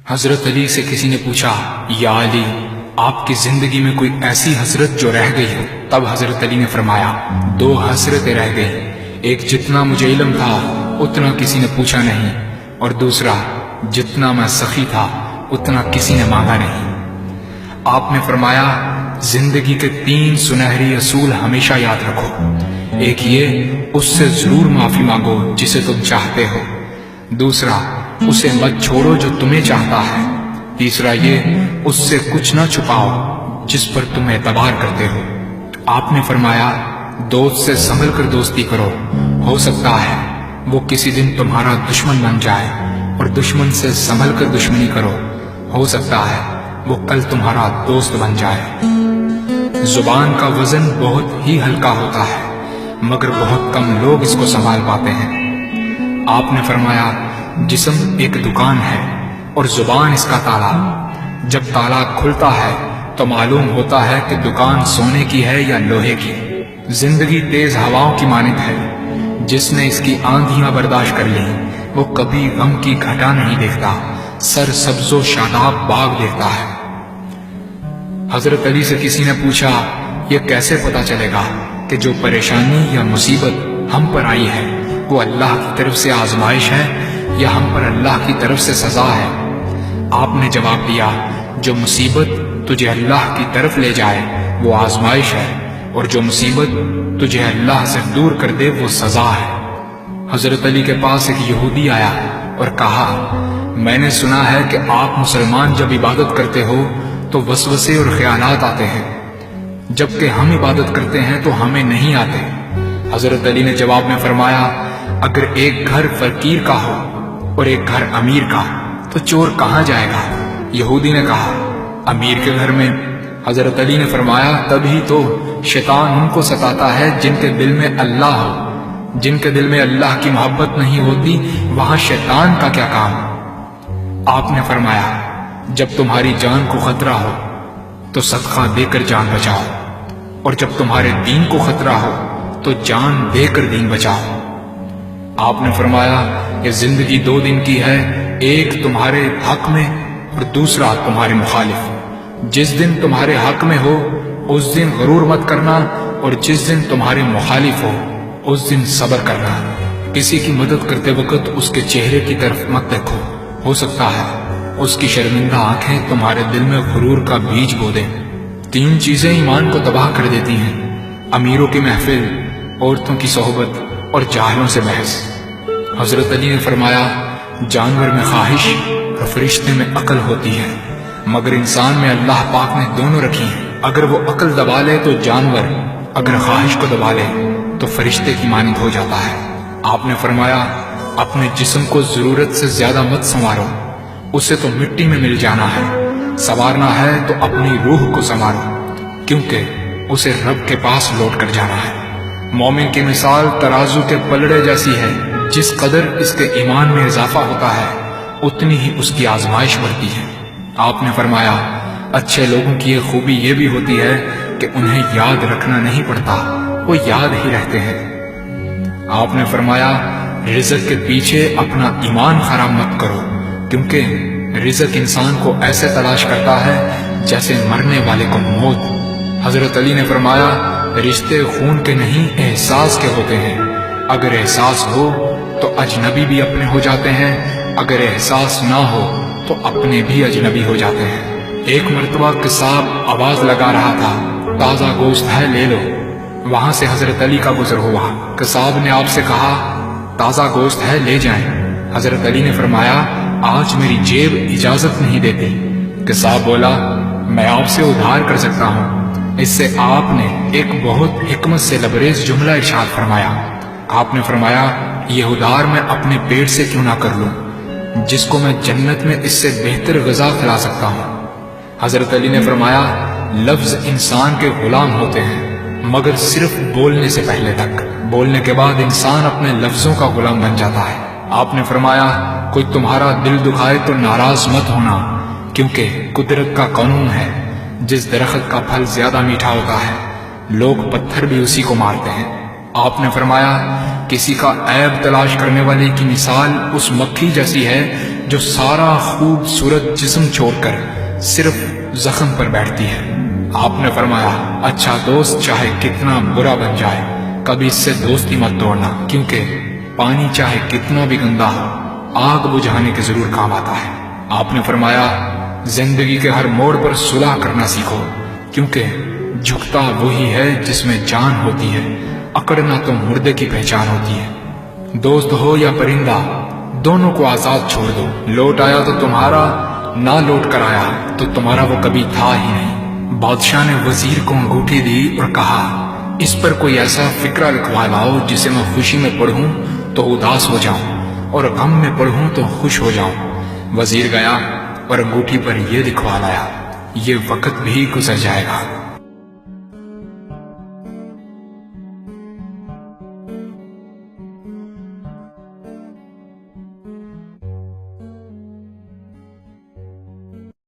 حضرت علی سے کسی نے پوچھا، یا علی، آپ کی زندگی میں کوئی ایسی حسرت جو رہ گئی ہو؟ تب حضرت علی نے فرمایا، 2 حسرتیں رہ گئی، ایک جتنا مجھے علم تھا اتنا کسی نے پوچھا نہیں، اور دوسرا جتنا میں سخی تھا اتنا کسی نے مانگا نہیں۔ آپ نے فرمایا، زندگی کے 3 سنہری اصول ہمیشہ یاد رکھو۔ ایک یہ، اس سے ضرور معافی مانگو جسے تم چاہتے ہو۔ دوسرا، اسے مت چھوڑو جو تمہیں چاہتا ہے۔ تیسرا یہ، اس سے کچھ نہ چھپاؤ جس پر تم اعتبار کرتے ہو۔ آپ نے فرمایا، دوست سے سنبھل کر دوستی کرو، ہو سکتا ہے وہ کسی دن تمہارا دشمن بن جائے، اور دشمن سے سنبھل کر دشمنی کرو، ہو سکتا ہے وہ کل تمہارا دوست بن جائے۔ زبان کا وزن بہت ہی ہلکا ہوتا ہے، مگر بہت کم لوگ اس کو سنبھال پاتے ہیں۔ آپ نے فرمایا، جسم ایک دکان ہے اور زبان اس کا تالا۔ جب تالا کھلتا ہے تو معلوم ہوتا ہے کہ دکان سونے کی ہے یا لوہے کی۔ زندگی تیز ہواؤں کی مانند ہے، جس نے اس کی آندھیاں برداشت کر لی وہ کبھی غم کی گھٹا نہیں دیکھتا، سر سبز و شاداب باغ دیکھتا ہے۔ حضرت علی سے کسی نے پوچھا، یہ کیسے پتا چلے گا کہ جو پریشانی یا مصیبت ہم پر آئی ہے وہ اللہ کی طرف سے آزمائش ہے یا ہم پر اللہ کی طرف سے سزا ہے؟ آپ نے جواب دیا، جو مصیبت تجھے اللہ کی طرف لے جائے وہ آزمائش ہے، اور جو مصیبت تجھے اللہ سے دور کر دے وہ سزا ہے۔ حضرت علی کے پاس ایک یہودی آیا اور کہا، میں نے سنا ہے کہ آپ مسلمان جب عبادت کرتے ہو تو وسوسے اور خیالات آتے ہیں، جبکہ ہم عبادت کرتے ہیں تو ہمیں نہیں آتے۔ حضرت علی نے جواب میں فرمایا، اگر ایک گھر فقیر کا ہو اور ایک گھر امیر کا تو چور کہاں جائے گا؟ یہودی نے کہا، امیر کے گھر میں۔ حضرت علی نے فرمایا، تبھی تو شیطان ان کو ستاتا ہے جن کے دل میں اللہ ہو۔ جن کے دل میں اللہ کی محبت نہیں ہوتی وہاں شیطان کا کیا کام؟ آپ نے فرمایا، جب تمہاری جان کو خطرہ ہو تو صدقہ دے کر جان بچاؤ، اور جب تمہارے دین کو خطرہ ہو تو جان دے کر دین بچاؤ۔ آپ نے فرمایا، یہ زندگی 2 دن کی ہے، ایک تمہارے حق میں اور دوسرا تمہارے مخالف۔ جس دن تمہارے حق میں ہو اس دن غرور مت کرنا، اور جس دن تمہارے مخالف ہو اس دن صبر کرنا۔ کسی کی مدد کرتے وقت اس کے چہرے کی طرف مت دیکھو، ہو سکتا ہے اس کی شرمندہ آنکھیں تمہارے دل میں غرور کا بیج بو دیں۔ 3 چیزیں ایمان کو تباہ کر دیتی ہیں، امیروں کی محفل، عورتوں کی صحبت اور جاہلوں سے بحث۔ حضرت علی نے فرمایا، جانور میں خواہش اور فرشتے میں عقل ہوتی ہے، مگر انسان میں اللہ پاک نے دونوں رکھی ہیں۔ اگر وہ عقل دبا لے تو جانور، اگر خواہش کو دبا لے تو فرشتے کی مانند ہو جاتا ہے۔ آپ نے فرمایا، اپنے جسم کو ضرورت سے زیادہ مت سنوارو، اسے تو مٹی میں مل جانا ہے۔ سنوارنا ہے تو اپنی روح کو سنوارو، کیونکہ اسے رب کے پاس لوٹ کر جانا ہے۔ مومن کی مثال ترازو کے پلڑے جیسی ہے، جس قدر اس کے ایمان میں اضافہ ہوتا ہے اتنی ہی اس کی آزمائش بڑھتی ہے۔ آپ نے فرمایا، اچھے لوگوں کی ایک خوبی یہ بھی ہوتی ہے کہ انہیں یاد رکھنا نہیں پڑتا، وہ یاد ہی رہتے ہیں۔ آپ نے فرمایا، رزق کے پیچھے اپنا ایمان خراب مت کرو، کیونکہ رزق انسان کو ایسے تلاش کرتا ہے جیسے مرنے والے کو موت۔ حضرت علی نے فرمایا، رشتے خون کے نہیں احساس کے ہوتے ہیں، اگر احساس ہو تو اجنبی بھی اپنے ہو جاتے ہیں، اگر احساس نہ ہو تو اپنے بھی اجنبی ہو جاتے ہیں۔ ایک مرتبہ قصاب آواز لگا رہا تھا، تازہ گوشت ہے لے لو۔ وہاں سے حضرت علی کا گزر ہوا، قصاب نے آپ سے کہا، تازہ گوشت ہے لے جائیں۔ حضرت علی نے فرمایا، آج میری جیب اجازت نہیں دیتی۔ قصاب بولا، میں آپ سے ادھار کر سکتا ہوں۔ اس سے آپ نے ایک بہت حکمت سے لبریز جملہ ارشاد فرمایا۔ آپ نے فرمایا، یہ ادھار میں اپنے پیٹ سے کیوں نہ کر لوں، جس کو میں جنت میں اس سے بہتر غذا کھلا سکتا ہوں۔ حضرت علی نے فرمایا، لفظ انسان کے غلام ہوتے ہیں مگر صرف بولنے سے پہلے تک، بولنے کے بعد انسان اپنے لفظوں کا غلام بن جاتا ہے۔ آپ نے فرمایا، کوئی تمہارا دل دکھائے تو ناراض مت ہونا، کیونکہ قدرت کا قانون ہے، جس درخت کا پھل زیادہ میٹھا ہوتا ہے لوگ پتھر بھی اسی کو مارتے ہیں۔ آپ نے فرمایا، کسی کا عیب تلاش کرنے والے کی مثال اس مکھی جیسی ہے جو سارا خوبصورت جسم چھوڑ کر صرف زخم پر بیٹھتی ہے۔ آپ نے فرمایا اچھا دوست چاہے کتنا برا بن جائے کبھی اس سے دوستی مت توڑنا، کیونکہ پانی چاہے کتنا بھی گندا ہو آگ بجھانے کے ضرور کام آتا ہے۔ آپ نے فرمایا زندگی کے ہر موڑ پر صلح کرنا سیکھو، کیونکہ جھکتا وہی ہے جس میں جان ہوتی ہے، اکڑنا تو مردے کی پہچان ہوتی ہے۔ دوست ہو یا پرندہ دونوں کو آزاد چھوڑ دو، لوٹ آیا تو تمہارا، نہ لوٹ کر آیا تو تمہارا وہ کبھی تھا ہی نہیں۔ بادشاہ نے وزیر کو انگوٹھی دی اور کہا اس پر کوئی ایسا فقرہ لکھوا لاؤ جسے میں خوشی میں پڑھوں تو اداس ہو جاؤں اور غم میں پڑھوں تو خوش ہو جاؤں۔ وزیر گیا اور انگوٹھی پر یہ لکھوا لایا یہ وقت بھی گزر جائے گا۔